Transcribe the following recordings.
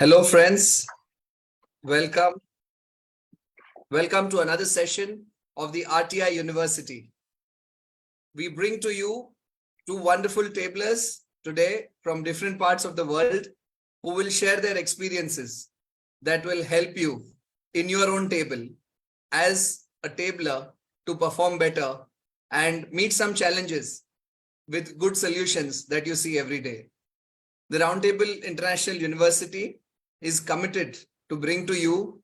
Hello, friends. Welcome. Welcome to another session of the RTI University. We bring to you two wonderful tablers today from different parts of the world who will share their experiences that will help you in your own table as a tabler to perform better and meet some challenges with good solutions that you see every day. The Roundtable International University is committed to bring to you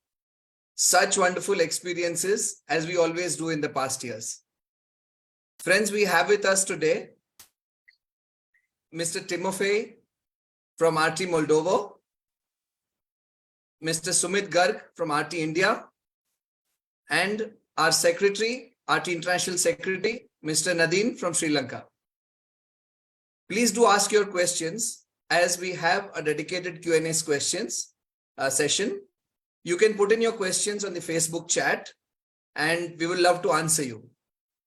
such wonderful experiences as we always do in the past years. Friends, we have with us today Mr. Timofey from RT Moldova, Mr. Sumit Garg from RT India, and our secretary, RT International Secretary, Mr. Nadine from Sri Lanka. Please do ask your questions as we have a dedicated Q&A questions session. You can put in your questions on the Facebook chat and we will love to answer you.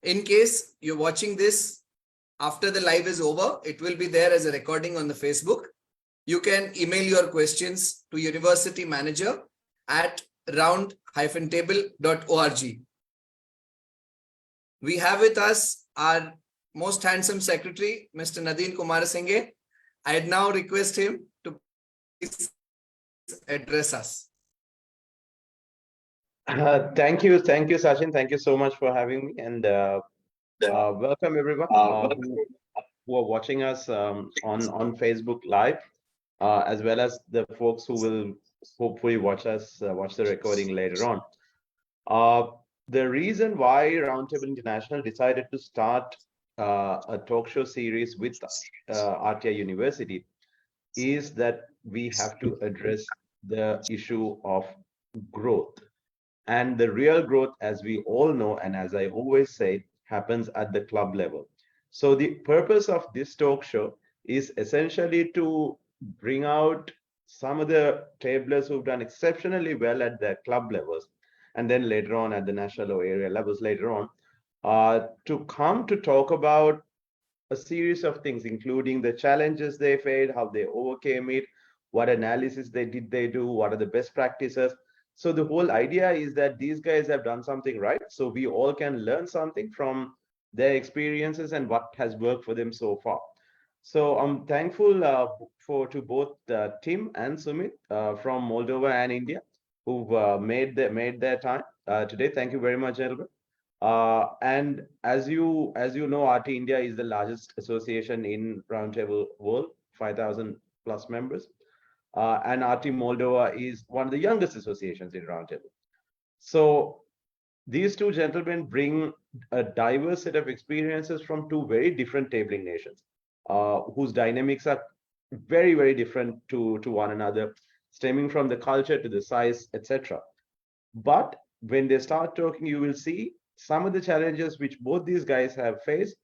In case you're watching this after the live is over, it will be there as a recording on the Facebook. You can email your questions to university manager at round-table.org. We have with us our most handsome secretary, Mr. Nadine Kumarasinghe. I'd now request him to please address us. Thank you, Sachin. Thank you so much for having me, and welcome everyone who are watching us on Facebook Live, as well as the folks who will hopefully watch the recording later on. The reason why Roundtable International decided to start a talk show series with RTI University is that we have to address the issue of growth. And the real growth, as we all know, and as I always say, happens at the club level. So the purpose of this talk show is essentially to bring out some of the tablers who've done exceptionally well at their club levels, and then later on at the national or area levels later on, to come to talk about a series of things, including the challenges they faced, how they overcame it, what analysis they do, what are the best practices. So the whole idea is that these guys have done something right, so we all can learn something from their experiences and what has worked for them so far. So I'm thankful to both Tim and Sumit from Moldova and India who've made their time today. Thank you very much, gentlemen. And as you know, RT India is the largest association in Roundtable world, 5,000 plus members. And RT Moldova is one of the youngest associations in Roundtable. So these two gentlemen bring a diverse set of experiences from two very different tabling nations, whose dynamics are very, very different to one another, stemming from the culture to the size, etc. But when they start talking, you will see some of the challenges which both these guys have faced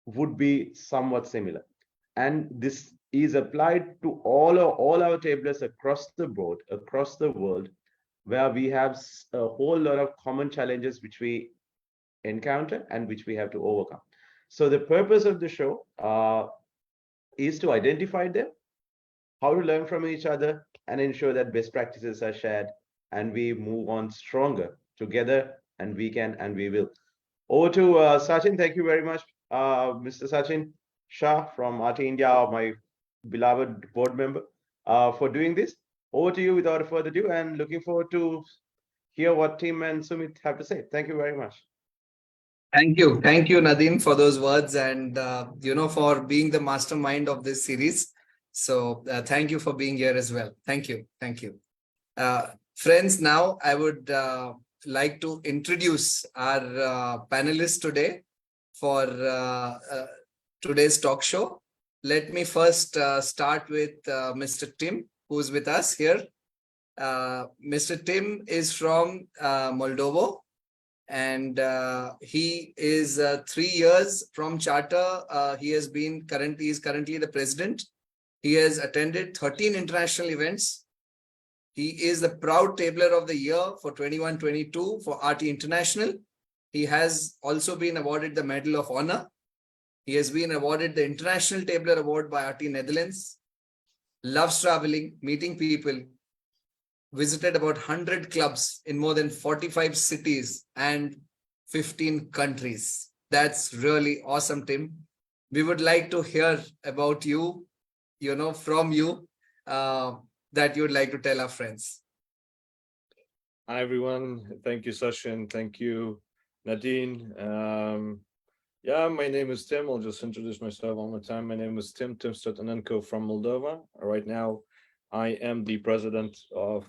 would be somewhat similar. And this is applied to all our tablers across the board, across the world, where we have a whole lot of common challenges which we encounter and which we have to overcome. So the purpose of the show is to identify them, how to learn from each other, and ensure that best practices are shared and we move on stronger together, and we can and we will. Over to Sachin. Thank you very much, Mr. Sachin Shah from RT India, my beloved board member, for doing this. Over to you without further ado, and looking forward to hear what Tim and Sumit have to say. Thank you very much. Thank you, Nadine, for those words, and for being the mastermind of this series. So thank you for being here as well. Thank you. Friends, now I would like to introduce our panelists today for today's talk show. Let me first start with Mr. Tim, who's with us here. Mr. Tim is from Moldova, and he is 3 years from charter. He is currently the president. He has attended 13 international events. He is the proud tabler of the year for 21-22 for RT International. He has also been awarded the Medal of Honor. He has been awarded the International Tabler Award by RT Netherlands. loves traveling, meeting people, visited about 100 clubs in more than 45 cities and 15 countries. That's really awesome, Tim. We would like to hear about you, from you, uh, that you'd like to tell our friends. Hi everyone. Thank you, Sachin. Thank you, Nadine. Yeah, my name is Tim. I'll just introduce myself one more time. My name is Tim Stotanenko from Moldova. Right now, I am the president of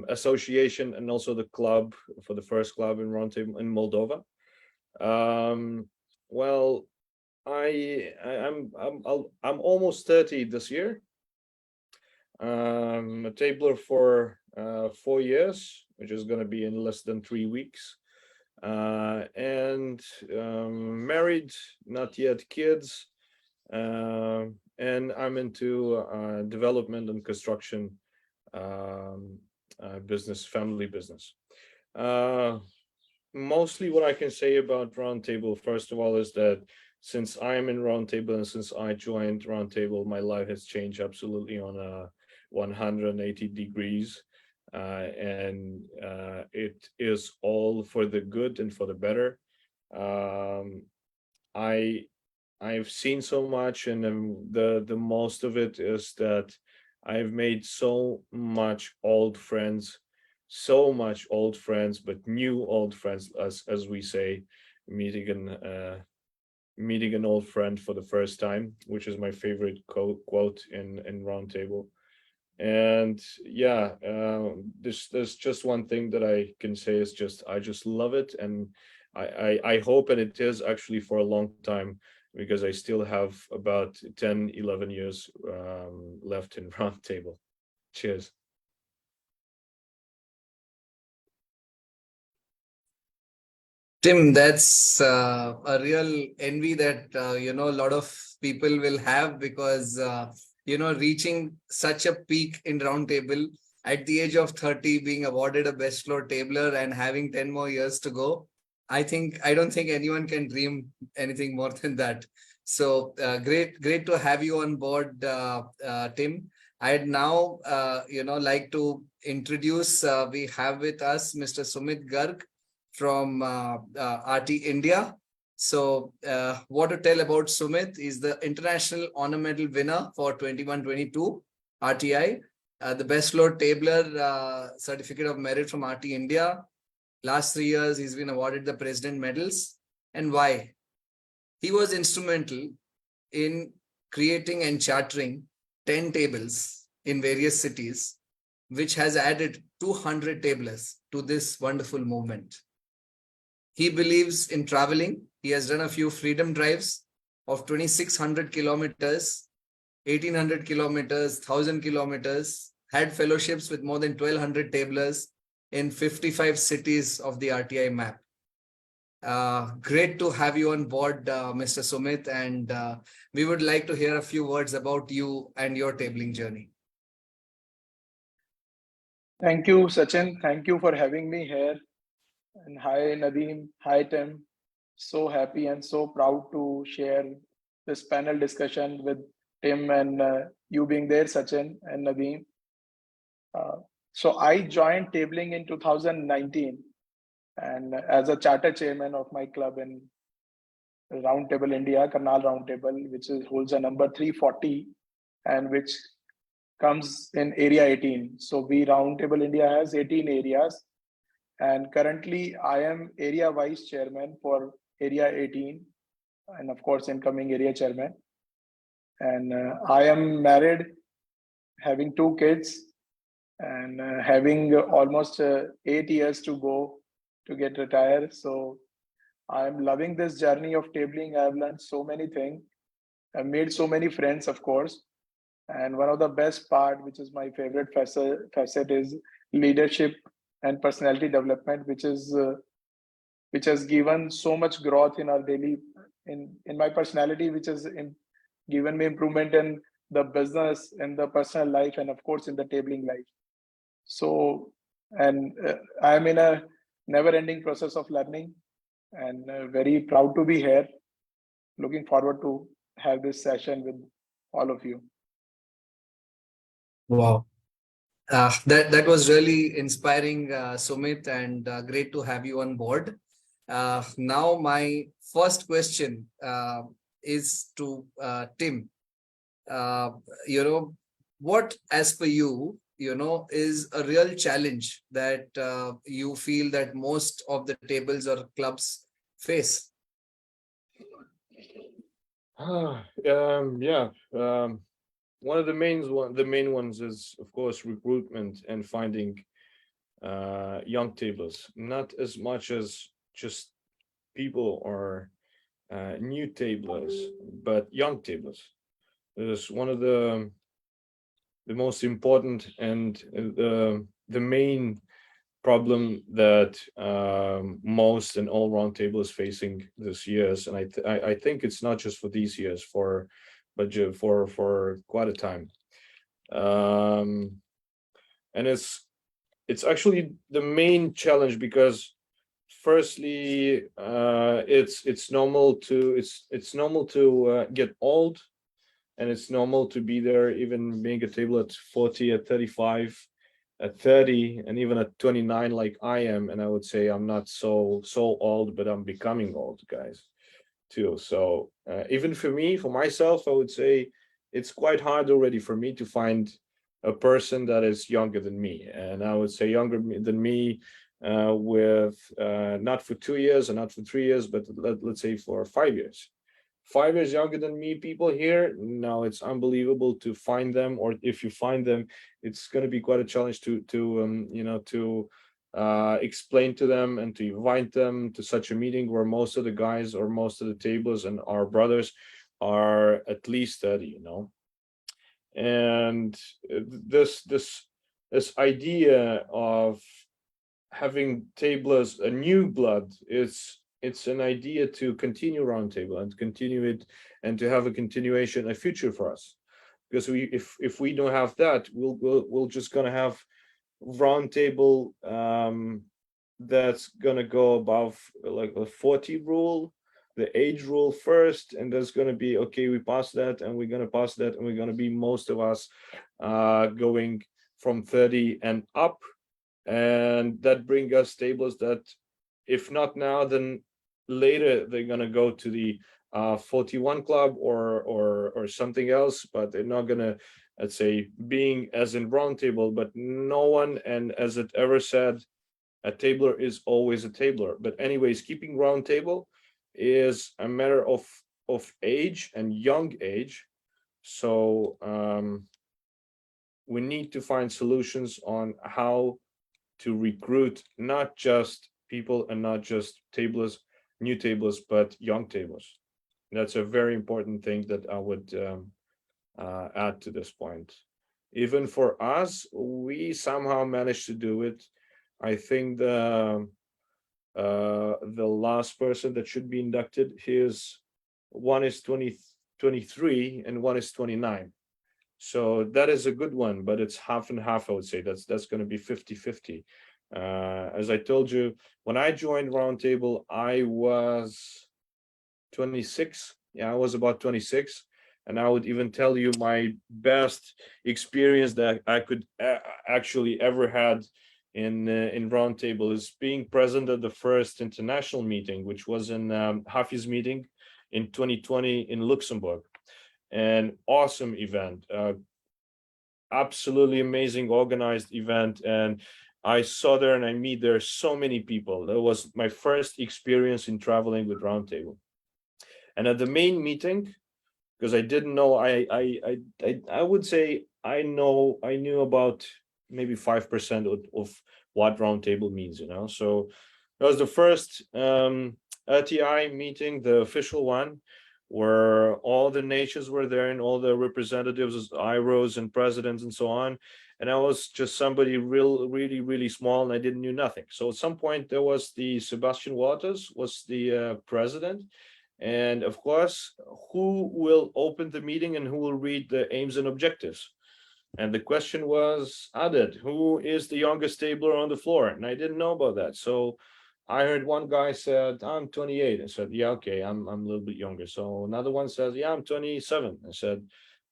association and also the club for the first club in Roundtable in Moldova. Well, I'm almost 30 this year. A tabler for 4 years, which is going to be in less than 3 weeks, and married, not yet kids, and I'm into development and construction business, family business. Mostly what I can say about Roundtable, first of all, is that since I am in Roundtable and since I joined Roundtable, my life has changed absolutely on a 180 degrees, and it is all for the good and for the better. I've seen so much, and the most of it is that I've made so much old friends, but new old friends, as we say, meeting an old friend for the first time, which is my favorite quote in Roundtable. And yeah, there's just one thing that I can say is I just love it, and I hope, and it is actually for a long time, because I still have about 10-11 years left in Roundtable. Cheers. Tim, that's a real envy that a lot of people will have, because reaching such a peak in Roundtable at the age of 30, being awarded a best floor tabler and having 10 more years to go. I don't think anyone can dream anything more than that. So great to have you on board, Tim. I'd now like to introduce. We have with us Mr. Sumit Garg from RT India. So what to tell about Sumit is the International Honor Medal winner for 21-22 RTI, the Best Floor Tabler Certificate of Merit from RT India. Last 3 years, he's been awarded the President Medals. And why? He was instrumental in creating and chartering 10 tables in various cities, which has added 200 tablers to this wonderful movement. He believes in traveling. He has done a few freedom drives of 2,600 kilometers, 1,800 kilometers, 1,000 kilometers, had fellowships with more than 1,200 tablers in 55 cities of the RTI map. Great to have you on board, Mr. Sumit, and we would like to hear a few words about you and your tabling journey. Thank you, Sachin. Thank you for having me here. And hi, Nadeem. Hi, Tim. So happy and so proud to share this panel discussion with Tim and you being there, Sachin and Nadeem. So I joined tabling in 2019, and as a charter chairman of my club in Roundtable India, Karnal Roundtable, which holds a number 340, and which comes in area 18. So we Roundtable India has 18 areas, and currently I am area vice chairman for area 18, and of course incoming area chairman. And I am married, having 2 kids, and having almost 8 years to go to get retired. So I'm loving this journey of tabling. I've learned so many things. I've made so many friends, of course. And one of the best part, which is my favorite facet, is leadership and personality development, which has given so much growth in our daily, in my personality, which has given me improvement in the business, in the personal life, and of course in the tabling life. So, and I'm in a never-ending process of learning, and very proud to be here. Looking forward to have this session with all of you. Wow. That was really inspiring, Sumit, and great to have you on board. Now, my first question is to Tim. Uh, you know, what, as per you, is a real challenge that you feel that most of the tables or clubs face? Yeah. One of the main ones is, of course, recruitment and finding young tablers. Not as much as just people or new tablers, but young tablers. It is one of the most important and the main problem that most and all roundtable is facing this years, and I think it's not just for these years, for quite a time, um, and it's actually the main challenge because firstly, it's normal to get old, and it's normal to be there, even being a table at 40, at 35, at 30, and even at 29, like I am. And I would say I'm not so old, but I'm becoming old, guys, too. So even for me, for myself, I would say it's quite hard already for me to find a person that is younger than me. And I would say younger than me with not for 2 years and not for 3 years, but let's say for 5 years. 5 years younger than me, people here, no, it's unbelievable to find them. Or if you find them, it's going to be quite a challenge to explain to them and to invite them to such a meeting where most of the guys or most of the tables and our brothers are at least 30. And this idea of having tablers, a new blood, it's an idea to continue roundtable and continue it, and to have a continuation, a future for us. Because if we don't have that, we'll just gonna have roundtable that's gonna go above like a 40 rule, the age rule first, and there's gonna be, okay, we pass that, and we're gonna pass that, and we're gonna be most of us going from 30 and up, and that bring us tables that, if not now, then later they're gonna go to the 41 club or something else, but they're not gonna, let's say, being as in round table. But no one, and as it ever said, a tabler is always a tabler. But anyways, keeping round table is a matter of age and young age. So we need to find solutions on how to recruit not just people and not just tablers, new tablers, but young tablers. That's a very important thing that I would add to this point. Even for us, we somehow managed to do it. I think the last person that should be inducted, his one is 23 and one is 29. So that is a good one, but it's half and half, I would say. That's going to be 50-50. As I told you, when I joined Roundtable, I was 26. Yeah, I was about 26. And I would even tell you my best experience that I could actually ever had in Roundtable is being present at the first international meeting, which was in Hafiz meeting in 2020 in Luxembourg. An awesome event, absolutely amazing organized event, and I saw there and I meet there so many people. That was my first experience in traveling with Roundtable. And at the main meeting, because I didn't know, I would say I knew about maybe 5% of what Roundtable means, So that was the first RTI meeting, the official one, where all the nations were there and all the representatives, IROs and presidents and so on. And I was just somebody really, really small, and I didn't knew nothing. So at some point there was the Sebastian Waters was the president. And of course, who will open the meeting and who will read the aims and objectives? And the question was, Aded, who is the youngest tabler on the floor? And I didn't know about that. So I heard one guy said, I'm 28. I said, yeah, okay, I'm a little bit younger. So another one says, yeah, I'm 27. I said,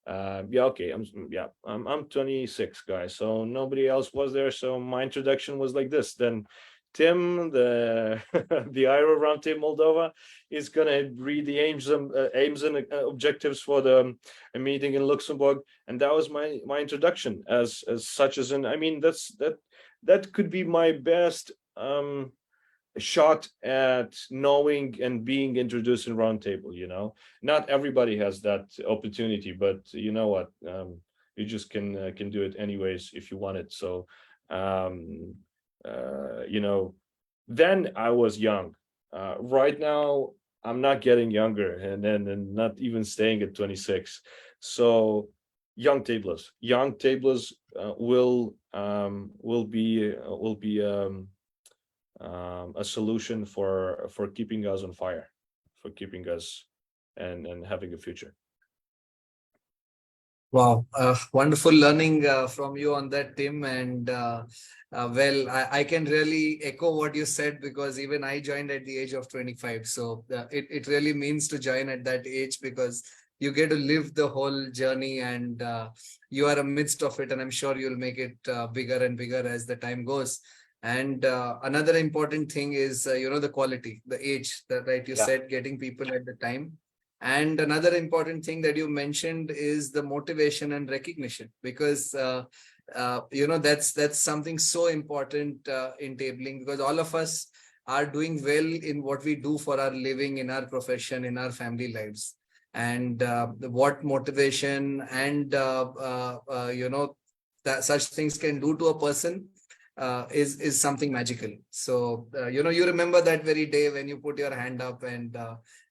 Yeah, okay. I'm 26, guys. So nobody else was there. So my introduction was like this. Then Tim, the the IRO Roundtable Moldova, is gonna read the aims and objectives for the meeting in Luxembourg, and that was my introduction as such as an. I mean, that could be my best shot at knowing and being introduced in roundtable. Not everybody has that opportunity, but you know what, you just can do it anyways if you want it. So um then I was young. Right now I'm not getting younger, and not even staying at 26. So young tablers will be a solution for keeping us on fire, for keeping us and having a future. Wow, wonderful learning from you on that, Tim. And well, I can really echo what you said, because even I joined at the age of 25. So it really means to join at that age, because you get to live the whole journey, and you are amidst of it. And I'm sure you'll make it bigger and bigger as the time goes. And another important thing is, the quality, the age, that right, you Yeah. said, getting people at the time. And another important thing that you mentioned is the motivation and recognition, because that's something so important in tabling, because all of us are doing well in what we do for our living, in our profession, in our family lives. And what motivation and that such things can do to a person is something magical. So you remember that very day when you put your hand up, and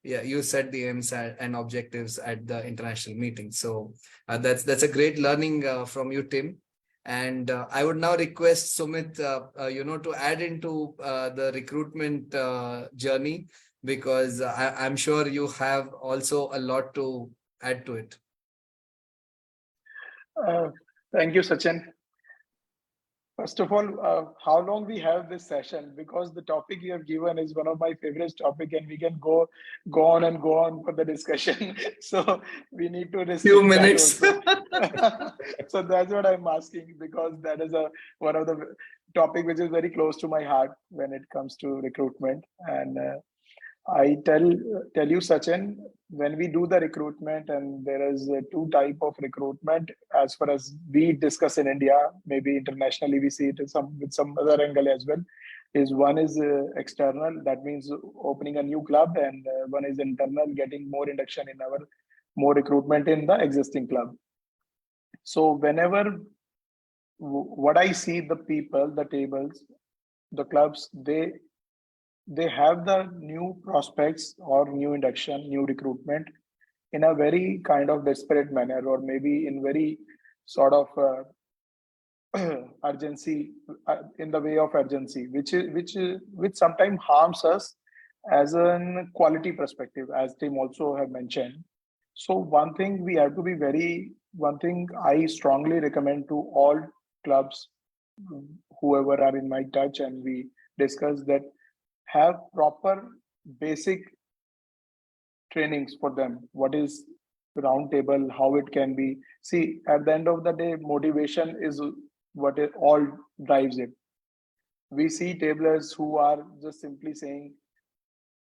yeah, you set the aims and objectives at the international meeting. So that's a great learning from you, Tim. And I would now request Sumit, to add into the recruitment journey, because I'm sure you have also a lot to add to it. Thank you, Sachin. First of all, how long we have this session? Because the topic you have given is one of my favorite topic, and we can go on and go on for the discussion. So we need to restrict Few that minutes. also. So that's what I'm asking, because that is one of the topic which is very close to my heart when it comes to recruitment. And I tell you, Sachin, when we do the recruitment, and there is two type of recruitment as far as we discuss in India, maybe internationally we see it with some other angle as well. Is one is external, that means opening a new club, and one is internal, getting more induction in our more recruitment in the existing club. So whenever what I see, the people, the tables, the clubs, they have the new prospects or new induction, new recruitment in a very kind of desperate manner, or maybe in very sort of urgency, in the way of urgency, which sometimes harms us as a quality perspective, as Tim also have mentioned. So one thing we have to be one thing I strongly recommend to all clubs, whoever are in my touch, and we discuss that, have proper basic trainings for them. What is round table, how it can be. See, at the end of the day, motivation is what it all drives it. We see tablers who are just simply saying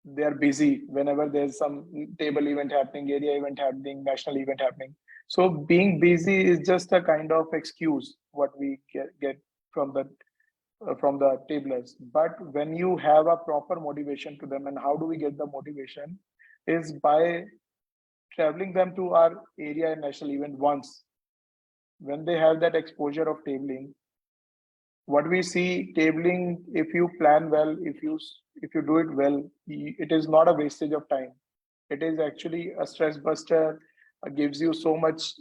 they are busy whenever there's some table event happening, area event happening, national event happening. So being busy is just a kind of excuse what we get from the tablers. But when you have a proper motivation to them, and how do we get the motivation is by traveling them to our area and national event once. When they have that exposure of tabling, what we see, tabling, if you plan well, if you do it well, it is not a wastage of time. It is actually a stress buster, gives you so much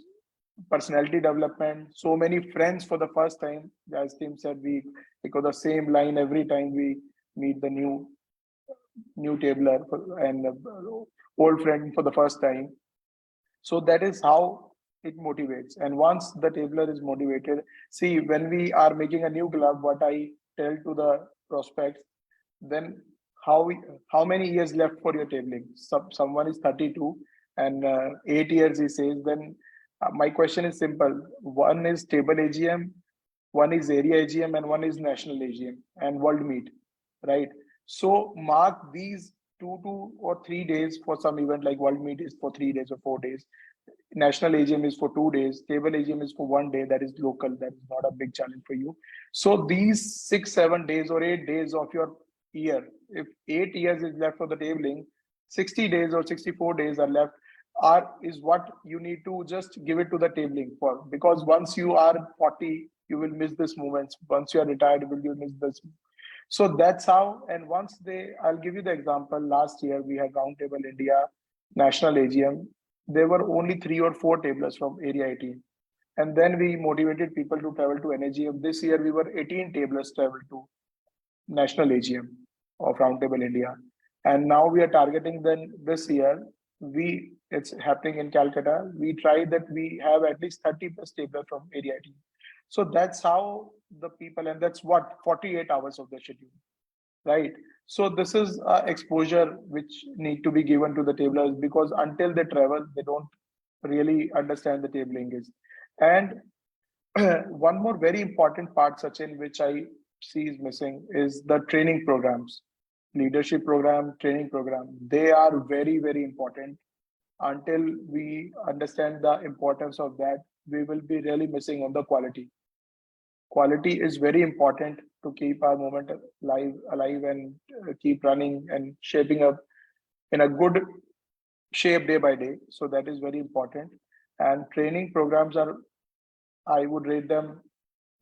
personality development, so many friends for the first time. As Tim said, we echo the same line every time we meet the new tabler and old friend for the first time. So that is how it motivates. And once the tabler is motivated, see, when we are making a new club, what I tell to the prospects, then how many years left for your tabling? Someone is 32 and 8 years, he says, then My question is simple. One is table AGM, one is area AGM, and one is national AGM and world meet, right? So mark these 2 or 3 days for some event like world meet is for 3 days or 4 days. National AGM is for 2 days. Table AGM is for one day. That is local. That is not a big challenge for you. So these 6, 7 days or 8 days of your year, if 8 years is left for the tabling, 60 days or 64 days are left is what you need to just give it to the tabling for, because once you are 40 you will miss this moments, once you are retired you will miss this. So that's how. And once I'll give you the example. Last year we had Roundtable India national AGM. There were only 3 or 4 tablers from area 18, and then we motivated people to travel to NAGM. This year we were 18 tablers traveled to national AGM of Roundtable India. And now we are targeting then this year, it's happening in Calcutta. We try that we have at least 30 plus tablers from area 18. So that's how the people, and that's what 48 hours of the schedule, right? So this is exposure which need to be given to the tablers, because until they travel, they don't really understand the tabling is. And one more very important part, Sachin, which I see is missing is the training programs, leadership program, training program. They are very, very important. Until we understand the importance of that, we will be really missing on the quality. Quality is very important to keep our movement alive and keep running and shaping up in a good shape day by day. So that is very important. And training programs are, I would rate them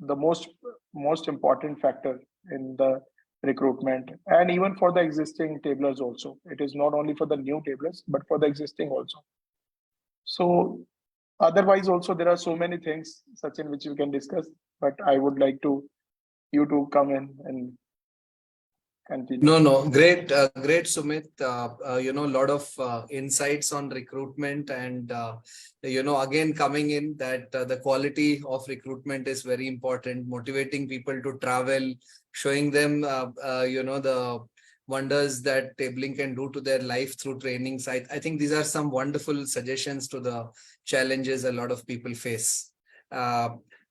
the most important factor in the recruitment, and even for the existing tablers also. It is not only for the new tablers but for the existing also. So otherwise also there are so many things, Sachin, which we can discuss, but I would like you to come in and continue. No, great, great, Sumit. A lot of insights on recruitment, and again coming in that the quality of recruitment is very important. Motivating people to travel, showing them, the wonders that tabling can do to their life through trainings. I think these are some wonderful suggestions to the challenges a lot of people face.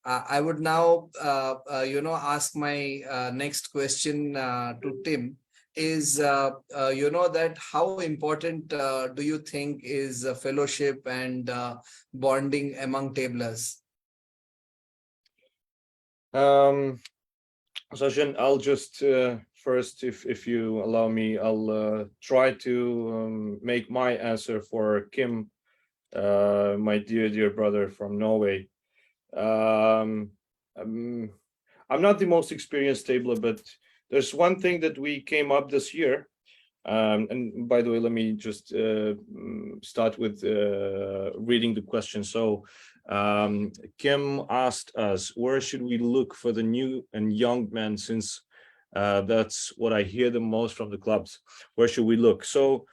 I would now, ask my next question to Tim is, that how important do you think is fellowship and bonding among tablers? Sachin, I'll just first, if you allow me, I'll try to make my answer for Kim, my dear brother from Norway. I'm not the most experienced tabler, but there's one thing that we came up this year. And by the way, let me just start with reading the question. So Kim asked us, where should we look for the new and young men, since that's what I hear the most from the clubs. Where should we look? So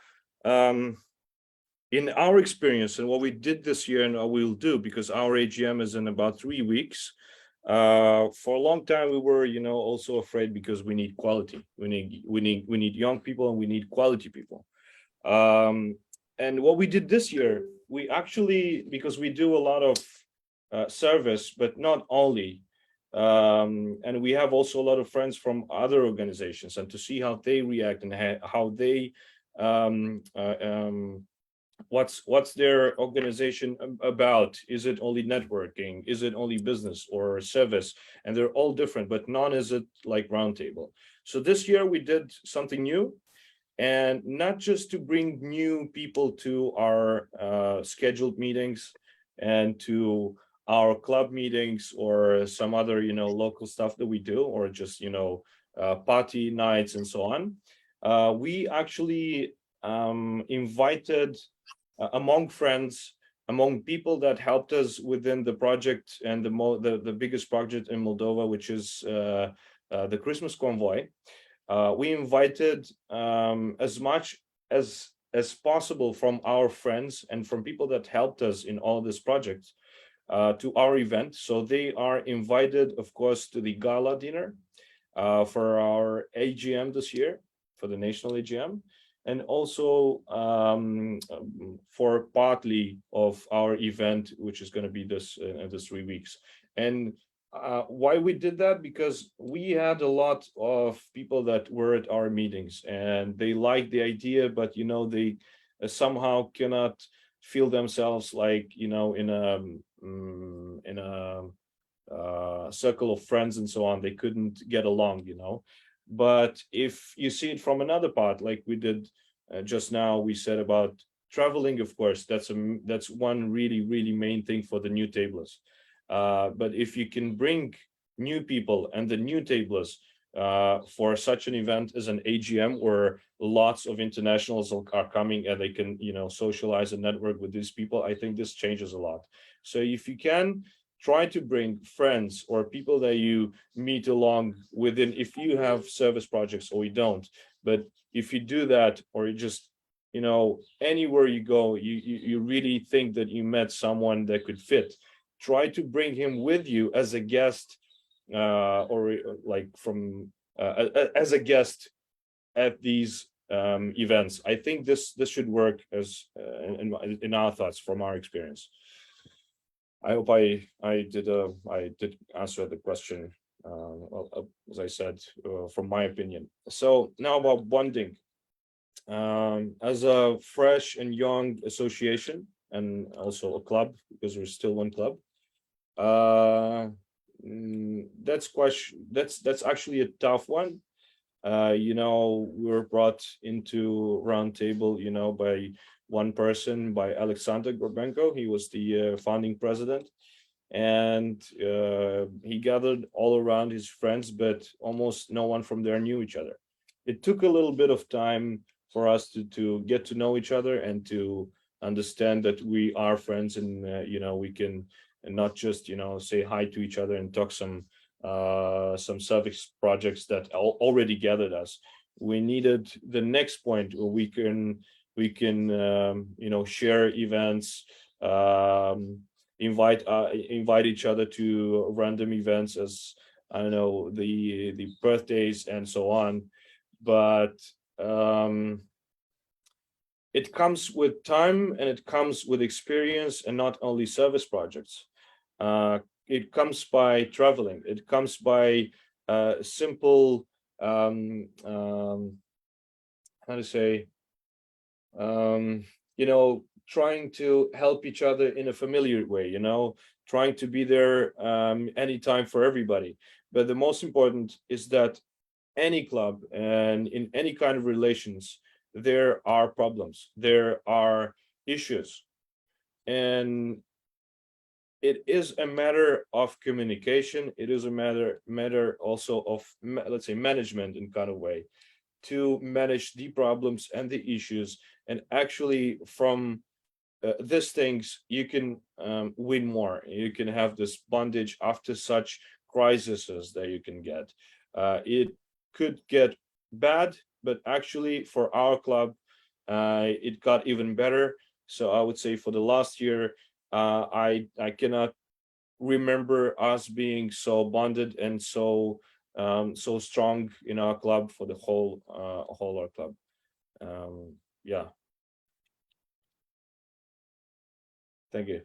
in our experience and what we did this year and what we'll do, because our AGM is in about 3 weeks, for a long time we were, also afraid, because we need quality. We need young people and we need quality people. And what we did this year, we actually, because we do a lot of service, but not only, and we have also a lot of friends from other organizations, and to see how they react and how they what's their organization about. Is it only networking? Is it only business or service? And they're all different, but none is it like Roundtable. So this year we did something new, and not just to bring new people to our scheduled meetings and to our club meetings or some other local stuff that we do, or just party nights and so on. We actually invited among friends, among people that helped us within the project, and the biggest project in Moldova, which is the Christmas convoy. We invited as much as possible from our friends and from people that helped us in all this project to our event. So they are invited, of course, to the gala dinner for our AGM this year, for the national AGM. and also for partly of our event, which is going to be this 3 weeks. And why we did that? Because we had a lot of people that were at our meetings and they liked the idea, but they somehow cannot feel themselves like in a circle of friends and so on. They couldn't get along. But if you see it from another part, like we did just now, we said about traveling. Of course, that's one really main thing for the new tablers. But if you can bring new people and the new tablers for such an event as an AGM where lots of internationals are coming and they can socialize and network with these people, I think this changes a lot. So if you can try to bring friends or people that you meet along within, if you have service projects or you don't, but if you do that, or you just anywhere you go, you really think that you met someone that could fit, try to bring him with you as a guest, or like from as a guest at these events. I think this should work as in our thoughts from our experience. I hope I did answer the question, as I said, from my opinion. So now about bonding. As a fresh and young association and also a club, because we're still one club, that's actually a tough one. We were brought into Roundtable, by one person, by Alexander Gorbenko. He was the founding president, and he gathered all around his friends, but almost no one from there knew each other. It took a little bit of time for us to get to know each other and to understand that we are friends, and we can, and not just say hi to each other and talk some service projects that already gathered us. We needed the next point where we can share events, invite each other to random events, as I don't know, the birthdays and so on. But it comes with time and it comes with experience, and not only service projects. It comes by traveling. It comes by simple, how to say, trying to help each other in a familiar way, trying to be there anytime for everybody. But the most important is that any club and in any kind of relations, there are problems, there are issues, and it is a matter of communication. It is a matter also of, let's say, management in kind of way, to manage the problems and the issues. And actually from these things, you can win more. You can have this bondage after such crises that you can get. It could get bad, but actually for our club, it got even better. So I would say for the last year, I cannot remember us being so bonded and so strong in our club for the whole our club. Yeah. Thank you.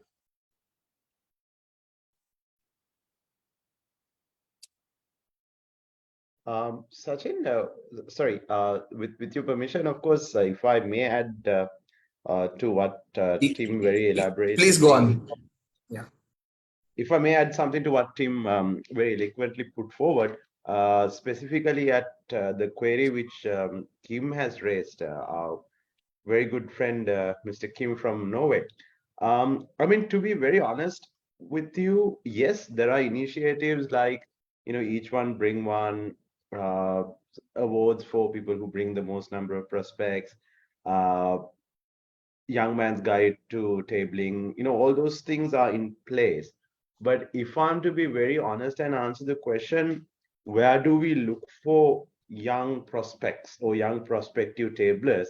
Sachin, sorry, with your permission, of course, if I may add to what Tim very elaborately. Please go on. Yeah. If I may add something to what Tim very eloquently put forward, specifically at the query which Kim has raised, our very good friend, Mr. Kim from Norway. I mean, to be very honest with you, yes, there are initiatives like, each one bring one, awards for people who bring the most number of prospects, young man's guide to tabling, all those things are in place. But if I'm to be very honest and answer the question, where do we look for young prospects or young prospective tablers?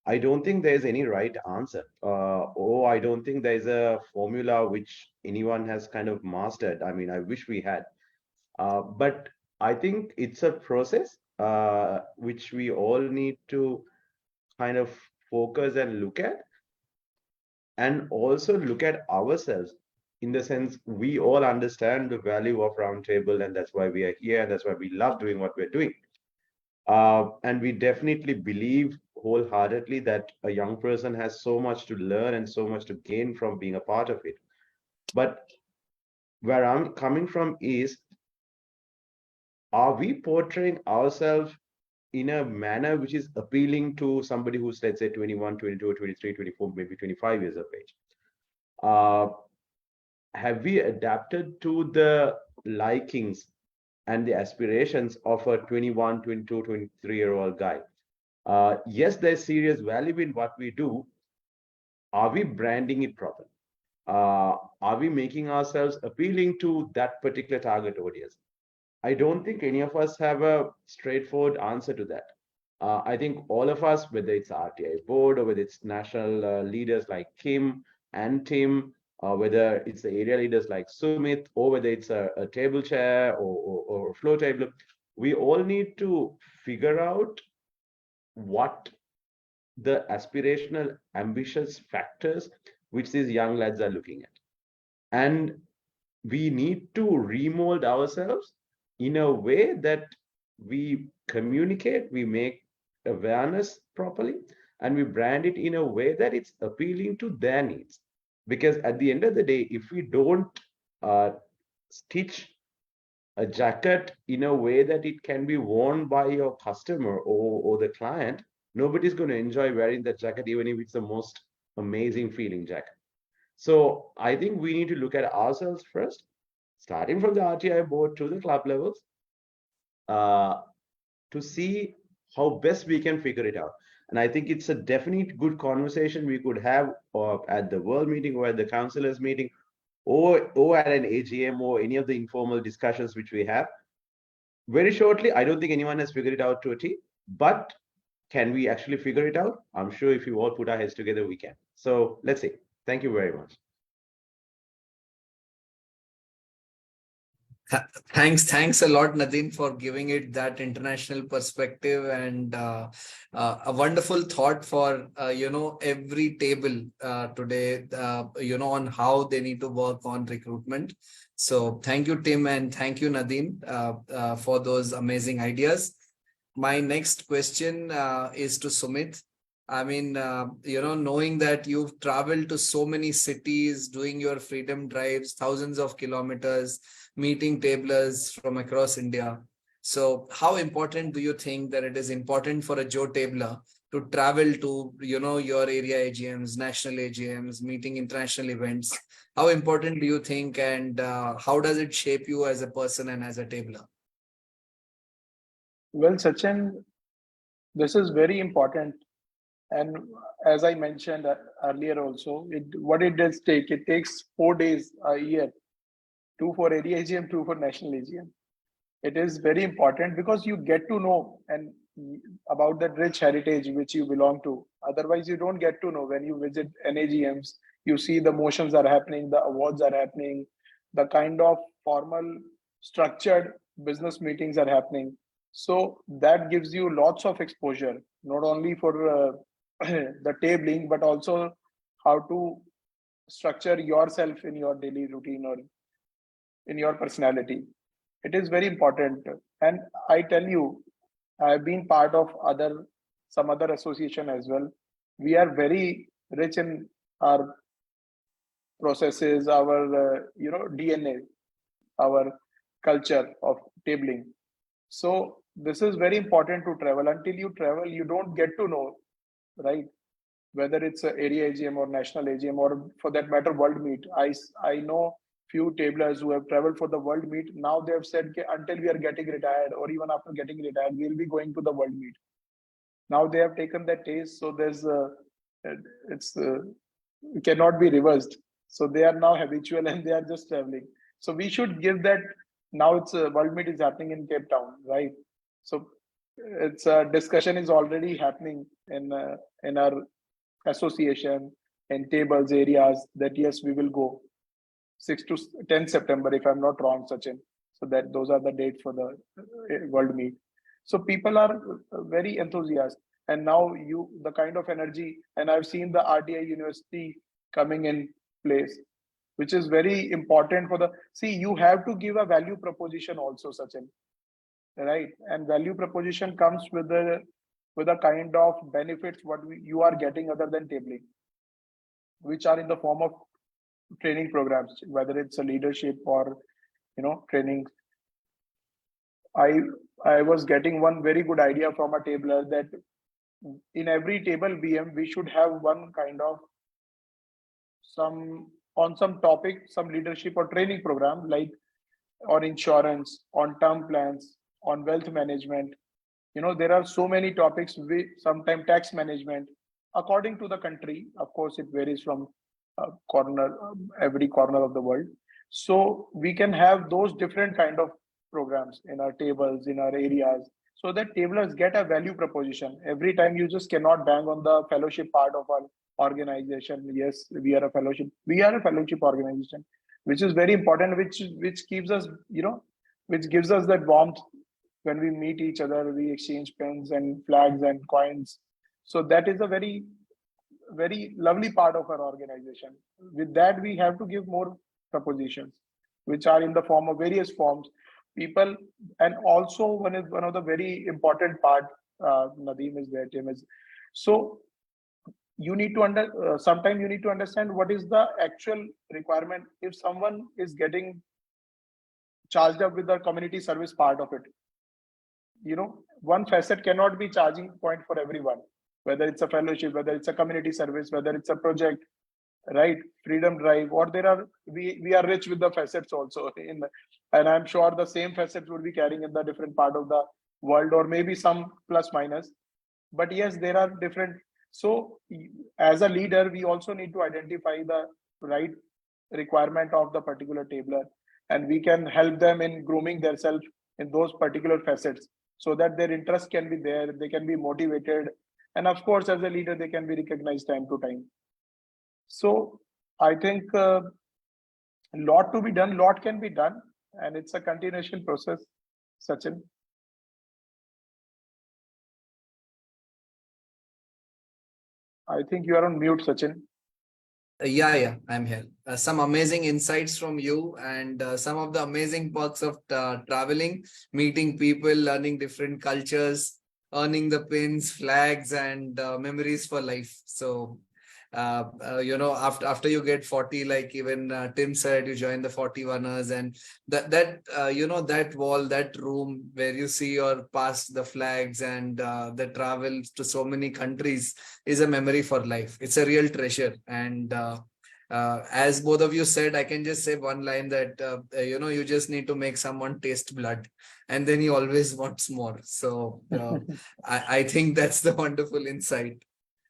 I don't think there's any right answer, or I don't think there's a formula which anyone has kind of mastered. I mean, I wish we had, but I think it's a process which we all need to kind of focus and look at, and also look at ourselves, in the sense we all understand the value of roundtable, and that's why we are here, and that's why we love doing what we're doing. And we definitely believe wholeheartedly that a young person has so much to learn and so much to gain from being a part of it. But where I'm coming from is, are we portraying ourselves in a manner which is appealing to somebody who's, let's say, 21, 22, 23, 24, maybe 25 years of age? Have we adapted to the likings and the aspirations of a 21, 22, 23-year-old guy? Yes, there's serious value in what we do. Are we branding it properly? Are we making ourselves appealing to that particular target audience? I don't think any of us have a straightforward answer to that. I think all of us, whether it's RTI board or whether it's national leaders like Kim and Tim, whether it's the area leaders like Sumit, or whether it's a table chair or a floor table, we all need to figure out what the aspirational, ambitious factors which these young lads are looking at. And we need to remold ourselves in a way that we communicate, we make awareness properly, and we brand it in a way that it's appealing to their needs. Because at the end of the day, if we don't stitch a jacket in a way that it can be worn by your customer or the client, nobody's going to enjoy wearing that jacket, even if it's the most amazing feeling jacket. So I think we need to look at ourselves first, starting from the RTI board to the club levels, to see how best we can figure it out. And I think it's a definite good conversation we could have at the world meeting or at the councillors meeting, or at an AGM, or any of the informal discussions which we have. Very shortly, I don't think anyone has figured it out to a T, but can we actually figure it out? I'm sure if you all put our heads together, we can. So let's see. Thank you very much. Thanks a lot, Nadine, for giving it that international perspective, and a wonderful thought for every table today, on how they need to work on recruitment. So thank you, Tim, and thank you, Nadine, for those amazing ideas. My next question is to Sumit. I mean, knowing that you've traveled to so many cities, doing your freedom drives, thousands of kilometers, meeting tablers from across India. So how important do you think that it is important for a Joe Tabler to travel to, your area AGMs, national AGMs, meeting international events? How important do you think, and how does it shape you as a person and as a tabler? Well, Sachin, this is very important. And as I mentioned earlier also, what it does take, it takes 4 days a year, 2 for area AGM, 2 for national AGM. It is very important because you get to know and about that rich heritage which you belong to. Otherwise, you don't get to know. When you visit NAGMs, you see the motions are happening, the awards are happening, the kind of formal, structured business meetings are happening. So that gives you lots of exposure, not only for the tabling, but also how to structure yourself in your daily routine or in your personality. It is very important. And I tell you, I've been part of some other association as well. We are very rich in our processes, our DNA, our culture of tabling. So this is very important to travel. Until you travel, you don't get to know, right? Whether it's an area AGM or national AGM, or for that matter, world meet. I know few tablers who have traveled for the world meet. Now they have said, until we are getting retired, or even after getting retired, we'll be going to the world meet. Now they have taken that taste, so it cannot be reversed. So they are now habitual and they are just traveling. So we should give that. Now it's a world meet is happening in Cape Town, right? So it's a discussion is already happening in our association and tables areas that yes, we will go 6 to 10 September, if I'm not wrong, Sachin. So that those are the dates for the world meet. So people are very enthusiastic. And now the kind of energy, and I've seen the RTI University coming in place, which is very important for see, you have to give a value proposition also, Sachin, right? And value proposition comes with a kind of benefits you are getting other than tabling, which are in the form of training programs, whether it's a leadership or training. I was getting one very good idea from a tabler that in every table BM we should have one kind of some topic, some leadership or training program, like on insurance, on term plans, on wealth management. There are so many topics. Sometimes tax management, according to the country. Of course, it varies from every corner of the world. So we can have those different kind of programs in our tables, in our areas, so that tablers get a value proposition. Every time you just cannot bang on the fellowship part of our organization. Yes, we are a fellowship organization, which is very important, which keeps us, which gives us that warmth. When we meet each other, we exchange pens and flags and coins. So that is a very, very lovely part of our organization. With that, we have to give more propositions, which are in the form of various forms. People, and also one of the very important part, Nadeem is there, Tim is. So you need to sometimes you need to understand what is the actual requirement. If someone is getting charged up with the community service part of it, one facet cannot be charging point for everyone, whether it's a fellowship, whether it's a community service, whether it's a project, right? Freedom drive, or we are rich with the facets also and I'm sure the same facets would be carrying in the different part of the world, or maybe some plus minus, but yes, there are different. So as a leader, we also need to identify the right requirement of the particular tabler, and we can help them in grooming themselves in those particular facets, so that their interest can be there, they can be motivated, and of course, as a leader, they can be recognized time to time. So I think a lot to be done, lot can be done, and it's a continuation process, Sachin. I think you are on mute, Sachin. Yeah, I'm here. Some amazing insights from you, and some of the amazing perks of traveling, meeting people, learning different cultures, earning the pins, flags, and memories for life. So, after you get 40, like even Tim said, you join the 41ers, and that wall, that room where you see your past, the flags, and the travel to so many countries is a memory for life. It's a real treasure. And as both of you said, I can just say one line that, you just need to make someone taste blood, and then he always wants more. So I think that's the wonderful insight.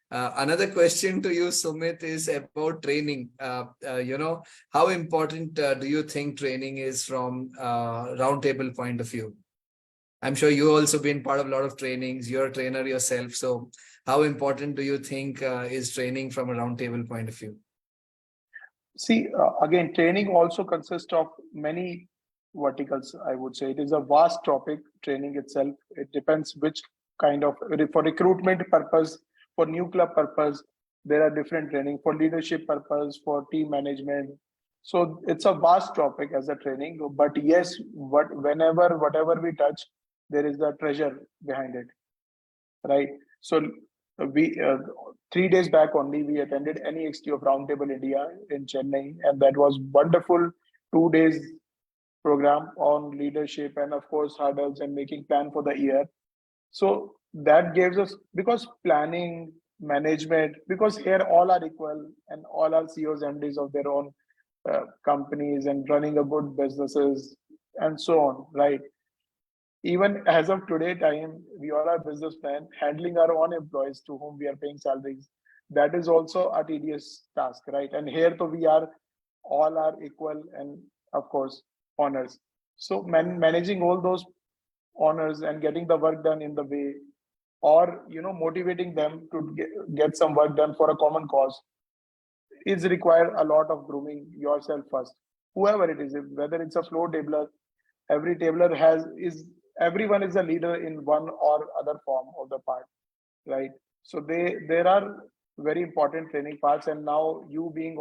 Another question to you, Sumit, is about training. How important do you think training is from roundtable point of view? I'm sure you also been part of a lot of trainings. You're a trainer yourself. So how important do you think is training from a roundtable point of view? See, again, training also consists of many verticals, I would say. It is a vast topic, training itself. It depends which kind of, for recruitment purpose, for new club purpose, there are different training, for leadership purpose, for team management. So it's a vast topic as a training, but yes, whatever we touch, there is a treasure behind it, right? So we 3 days back only, we attended NEXT of Roundtable India in Chennai, and that was wonderful 2 days program on leadership and of course hurdles and making plan for the year. So that gives us, because planning, management, because here all are equal and all are CEOs, MDs of their own companies and running a good businesses and so on, right? Even as of today time, we all are businessmen handling our own employees to whom we are paying salaries. That is also a tedious task, right? And here so we are all are equal and of course honors. So managing all those honors and getting the work done in the way, or motivating them to get some work done for a common cause, is require a lot of grooming yourself first. Whoever it is, whether it's a floor tabler, every tabler everyone is a leader in one or other form of the part. right? So there are very important training parts, and now you being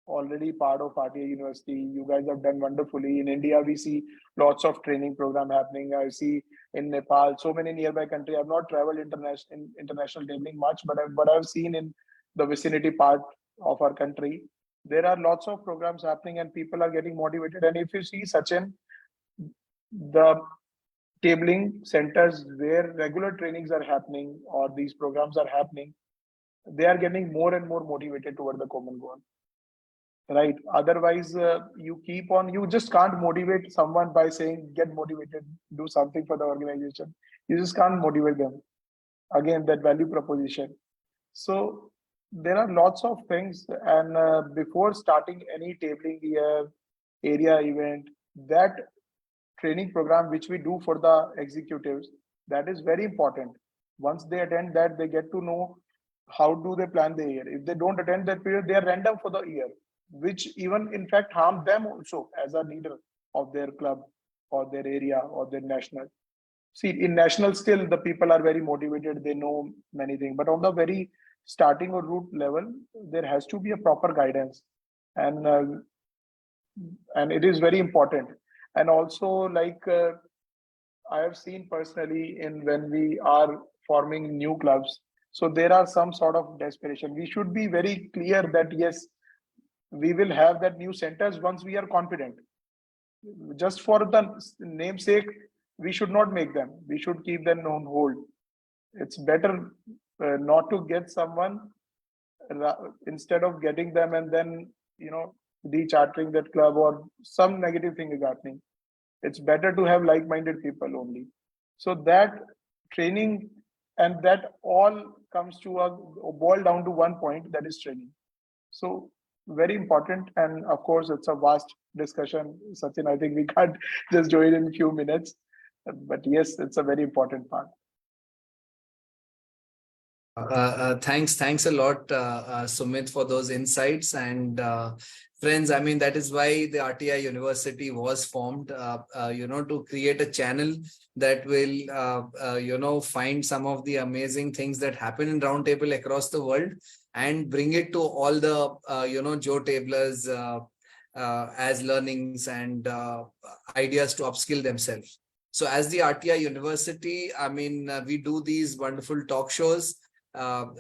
already part of RTI University, you guys have done wonderfully. In India, we see lots of training program happening. I see in Nepal, so many nearby country. I've not traveled international tabling much, but I've seen in the vicinity part of our country, there are lots of programs happening and people are getting motivated. And if you see Sachin, the tabling centers where regular trainings are happening or these programs are happening, they are getting more and more motivated toward the common goal, right? Otherwise, you just can't motivate someone by saying, get motivated, do something for the organization. You just can't motivate them. Again, that value proposition. So there are lots of things. And before starting any tabling area event, that training program which we do for the executives, that is very important. Once they attend that, they get to know how do they plan the year. If they don't attend that period, they are random for the year, which even in fact harm them also as a leader of their club or their area or their national. See, in national still the people are very motivated, they know many things, but on the very starting or root level, there has to be a proper guidance. And it is very important. And also, like I have seen personally in when we are forming new clubs, so there are some sort of desperation. We should be very clear that yes, we will have that new centers once we are confident. Just for the namesake, we should not make them. We should keep them on hold. It's better not to get someone instead of getting them and then dechartering that club or some negative thing is happening. It's better to have like-minded people only. So that training, and that all comes to a boil down to one point, that is training. So very important. And of course, it's a vast discussion, Sachin. I think we can't just join in a few minutes, but yes, it's a very important part. Thanks a lot, Sumit, for those insights. And friends, I mean, that is why the RTI University was formed, to create a channel that will, find some of the amazing things that happen in Roundtable across the world and bring it to all the, Joe Tablers as learnings and ideas to upskill themselves. So as the RTI University, I mean, we do these wonderful talk shows.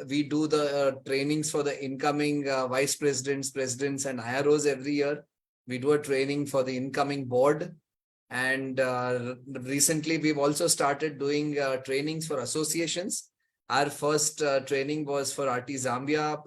We do the trainings for the incoming vice presidents, presidents, and IROs every year. We do a training for the incoming board. And recently, we've also started doing trainings for associations. Our first training was for RT Zambia,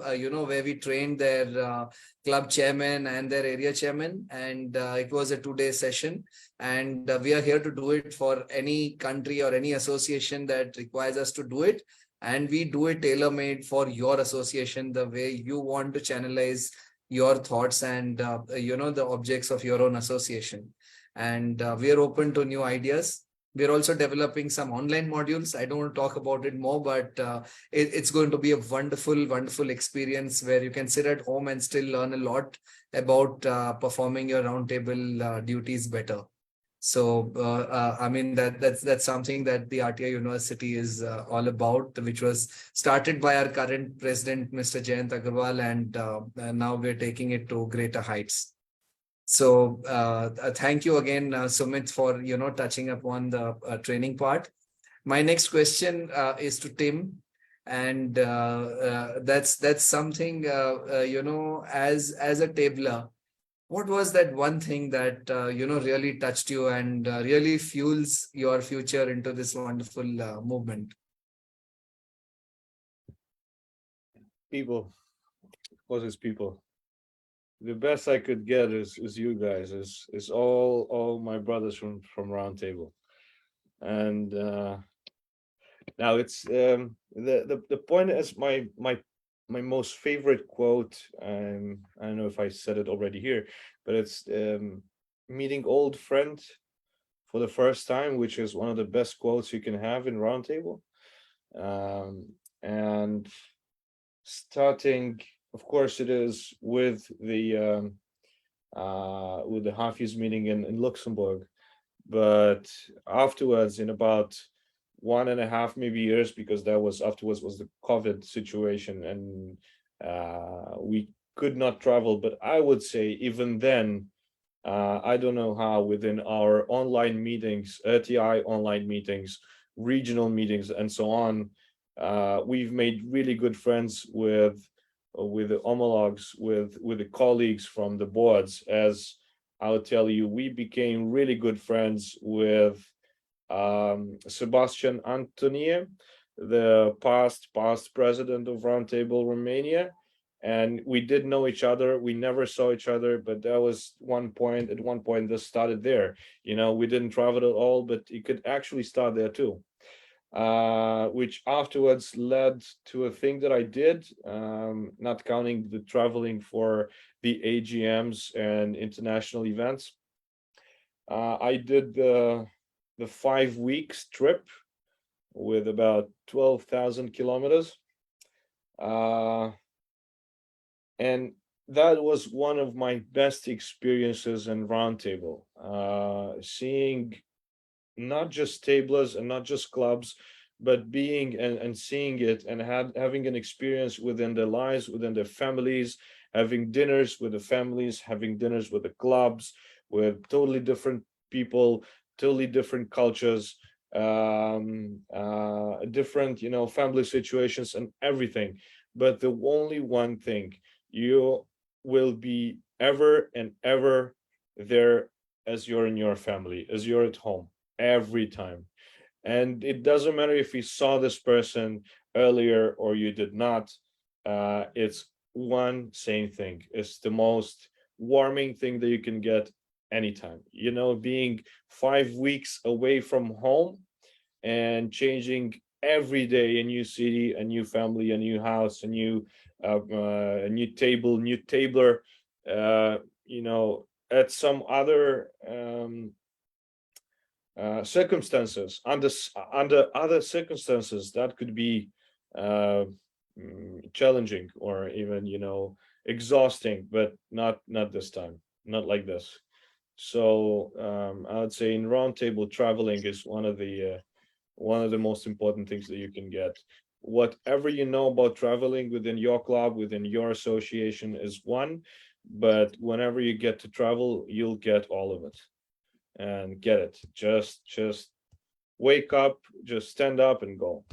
where we trained their club chairman and their area chairman. And it was a 2-day session. And we are here to do it for any country or any association that requires us to do it. And we do it tailor-made for your association, the way you want to channelize your thoughts and, the objects of your own association. And we are open to new ideas. We're also developing some online modules. I don't want to talk about it more, but it's going to be a wonderful, wonderful experience where you can sit at home and still learn a lot about performing your roundtable duties better. So, I mean, that's something that the RTI University is all about, which was started by our current president, Mr. Jayant Agarwal, and now we're taking it to greater heights. So thank you again, Sumit, for, touching upon the training part. My next question is to Tim. And that's something, as a tabler, what was that one thing that, really touched you and really fuels your future into this wonderful movement? People, of course, it's people. The best I could get is you guys, is all my brothers from Roundtable. And now it's the point is my most favorite quote. I don't know if I said it already here, but it's meeting old friend for the first time, which is one of the best quotes you can have in Roundtable. And starting, of course, it is with the Hafiz meeting in Luxembourg, but afterwards, in about 1.5 maybe years, because that was afterwards was the COVID situation, and we could not travel. But I would say even then, I don't know how within our online meetings, RTI online meetings, regional meetings, and so on, we've made really good friends with the homologs, with the colleagues from the boards. As I'll tell you, we became really good friends with Sebastian Antonie, the past president of Roundtable Romania, and we did know each other. We never saw each other, but that was one point. At one point, this started there. You know, we didn't travel at all, but it could actually start there too. Which afterwards led to a thing that I did, not counting the traveling for the AGMs and international events. I did the 5 weeks trip with about 12,000 kilometers. And that was one of my best experiences in Roundtable, seeing not just tablers and not just clubs, but being and seeing it and having an experience within their lives, within their families, having dinners with the families, having dinners with the clubs, with totally different people, totally different cultures, different, family situations and everything. But the only one thing, you will be ever and ever there as you're in your family, as you're at home, every time. And it doesn't matter if you saw this person earlier or you did not. It's one same thing. It's the most warming thing that you can get anytime. Being 5 weeks away from home and changing every day a new city, a new family, a new house, a new table, new tabler, at some other circumstances, under other circumstances, that could be challenging or even exhausting, but not this time, not like this. So I would say in Roundtable, traveling is one of the most important things that you can get. Whatever you know about traveling within your club, within your association is one, but whenever you get to travel, you'll get all of it. And get it. Just wake up, just stand up and go.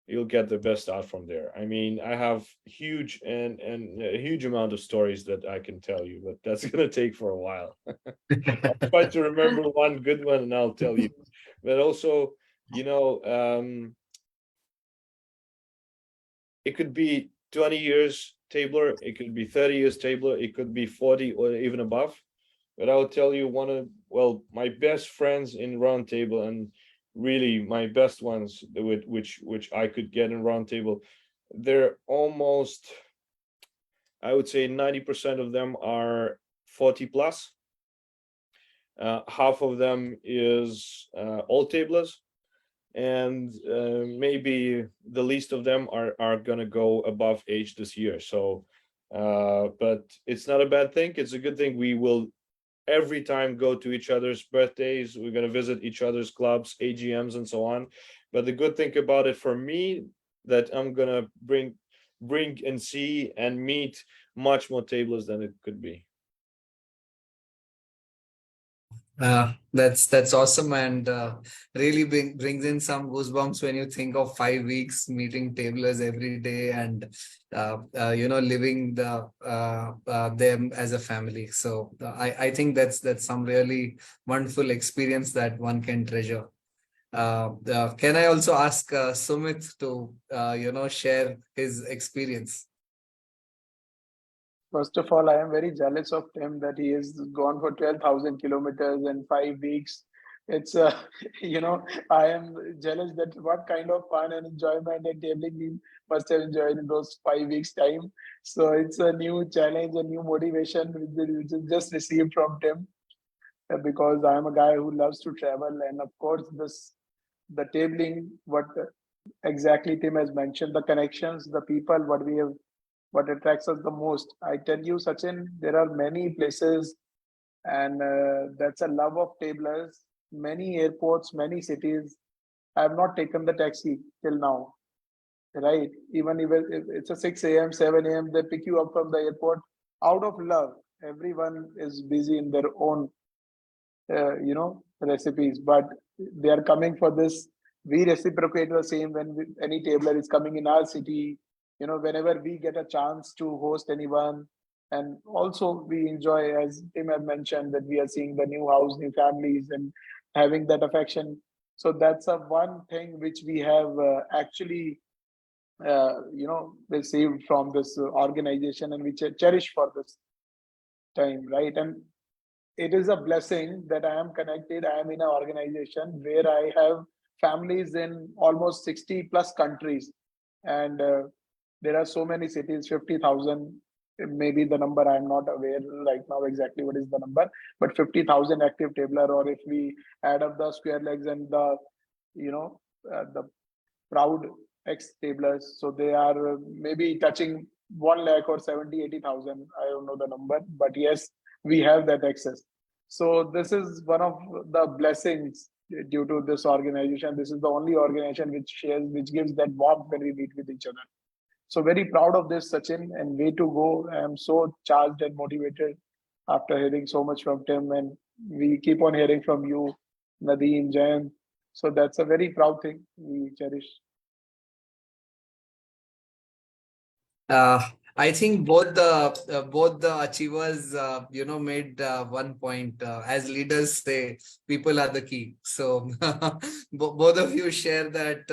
You'll get the best out from there. I mean, I have huge and a huge amount of stories that I can tell you, but that's gonna take for a while. I'll try to remember one good one and I'll tell you. But also, it could be 20 years tabler, it could be 30 years tabler, it could be 40 or even above. But I will tell you my best friends in Roundtable, and really my best ones which I could get in Roundtable, they're almost, I would say 90% of them are 40 plus. Half of them is all tablers, and maybe the least of them are gonna go above age this year. So but it's not a bad thing, it's a good thing. We will every time go to each other's birthdays, we're going to visit each other's clubs, AGMs and so on. But the good thing about it for me, that I'm going to bring and see and meet much more tablers than it could be. That's awesome, and really brings in some goosebumps when you think of 5 weeks meeting tablers every day and living them as a family. So I think that's some really wonderful experience that one can treasure. Can I also ask Sumit to share his experience? First of all, I am very jealous of Tim that he has gone for 12,000 kilometers in 5 weeks. It's, I am jealous that what kind of fun and enjoyment and tabling he must have enjoyed in those 5 weeks' time. So it's a new challenge, a new motivation which is just received from Tim, because I am a guy who loves to travel. And of course, the tabling, what exactly Tim has mentioned, the connections, the people, what attracts us the most. I tell you, Sachin, there are many places, and that's a love of tablers, many airports, many cities. I have not taken the taxi till now, right? Even if it's a 6 a.m., 7 a.m., they pick you up from the airport out of love. Everyone is busy in their own, recipes, but they are coming for this. We reciprocate the same when any tabler is coming in our city. Whenever we get a chance to host anyone, and also we enjoy, as Tim had mentioned, that we are seeing the new house, new families, and having that affection. So that's a one thing which we have actually received from this organization, and we cherish for this time, right? And it is a blessing that I am connected. I am in an organization where I have families in almost 60 plus countries, and there are so many cities, 50,000, maybe the number I'm not aware right now exactly what is the number, but 50,000 active tabler, or if we add up the square legs and the proud ex-tablers. So they are maybe touching 1 lakh or 70, 80,000. I don't know the number, but yes, we have that access. So this is one of the blessings due to this organization. This is the only organization which gives that warmth when we meet with each other. So very proud of this, Sachin, and way to go. I am so charged and motivated after hearing so much from Tim, and we keep on hearing from you, Nadeem, Jayan. So that's a very proud thing we cherish. I think both the achievers, made one point. As leaders say, people are the key. So both of you share that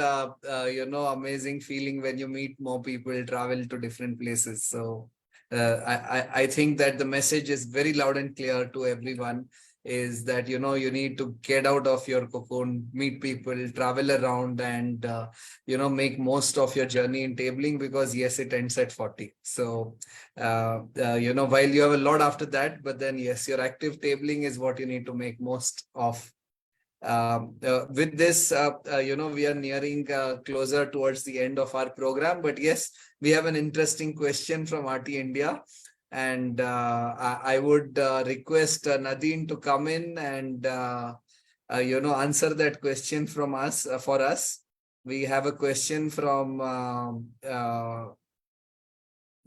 amazing feeling when you meet more people, travel to different places. So I think that the message is very loud and clear to everyone. Is that you need to get out of your cocoon, meet people, travel around, and make most of your journey in tabling, because yes, it ends at 40. So while you have a lot after that, but then yes, your active tabling is what you need to make most of. With this, we are nearing closer towards the end of our program, but yes, we have an interesting question from RT India. And I would request Nadine to come in and answer that question from us for us. We have a question from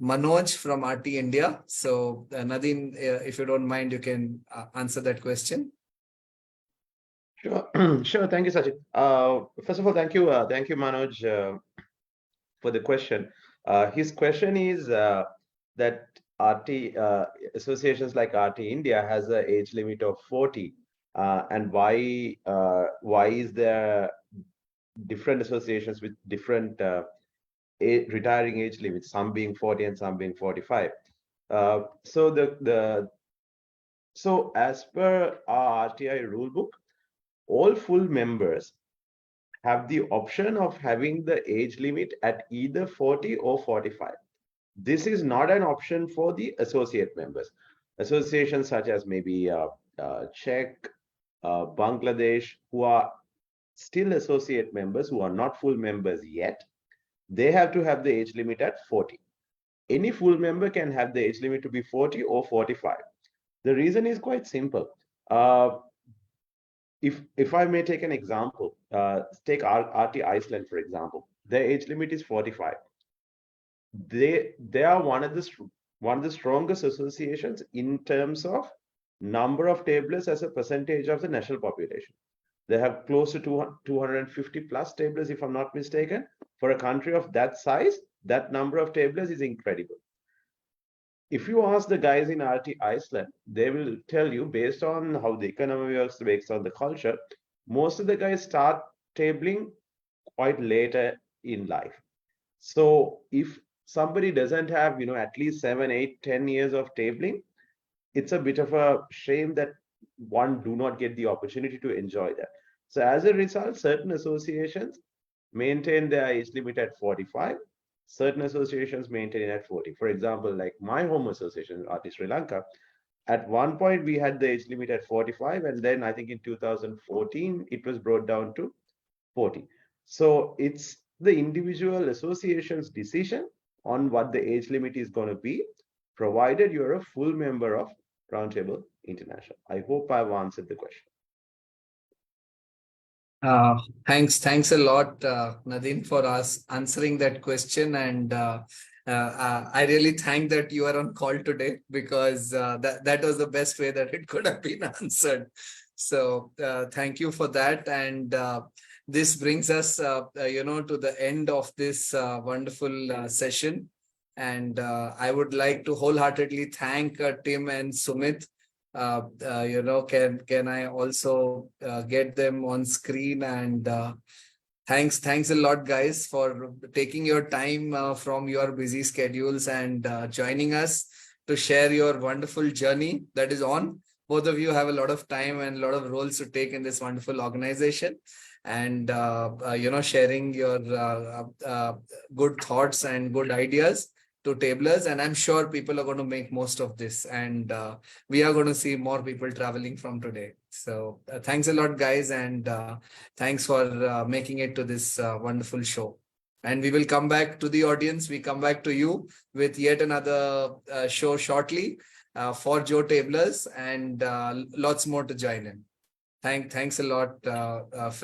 Manoj from RT India. So Nadine, if you don't mind, you can answer that question. Sure, sure. Thank you, Sachin. First of all, thank you, Manoj, for the question. His question is that RT associations like RT India has an age limit of 40, and why is there different associations with different retiring age limits, some being 40 and some being 45. So as per our RTI rulebook, all full members have the option of having the age limit at either 40 or 45. This is not an option for the associate members. Associations such as maybe Czech, Bangladesh, who are still associate members, who are not full members yet, they have to have the age limit at 40. Any full member can have the age limit to be 40 or 45. The reason is quite simple. If I may take an example, take RT Iceland, for example. Their age limit is 45. They are one of the strongest associations in terms of number of tablers as a percentage of the national population. They have close to 250 plus tablers, if I'm not mistaken. For a country of that size, that number of tablers is incredible. If you ask the guys in RT Iceland, they will tell you, based on how the economy works, based on the culture, most of the guys start tabling quite later in life. So if somebody doesn't have, at least 7, 8, 10 years of tabling, it's a bit of a shame that one do not get the opportunity to enjoy that. So as a result, certain associations maintain their age limit at 45. Certain associations maintain it at 40. For example, like my home association, RT Sri Lanka, at one point we had the age limit at 45, and then I think in 2014 it was brought down to 40. So it's the individual association's decision on what the age limit is going to be, provided you're a full member of Roundtable International. I hope I've answered the question. Thanks a lot, Nadine, for us answering that question. And I really thank that you are on call today, because that was the best way that it could have been answered. So thank you for that. And this brings us, to the end of this wonderful session. And I would like to wholeheartedly thank Tim and Sumit. Can I also get them on screen? And thanks a lot, guys, for taking your time from your busy schedules and joining us to share your wonderful journey that is on. Both of you have a lot of time and a lot of roles to take in this wonderful organization, and sharing your good thoughts and good ideas to tablers. And I'm sure people are going to make most of this, and we are going to see more people traveling from today. So thanks a lot, guys, and thanks for making it to this wonderful show. And we will come back to the audience. We come back to you with yet another show shortly for Joe Tablers, and lots more to join in. Thanks a lot, friends.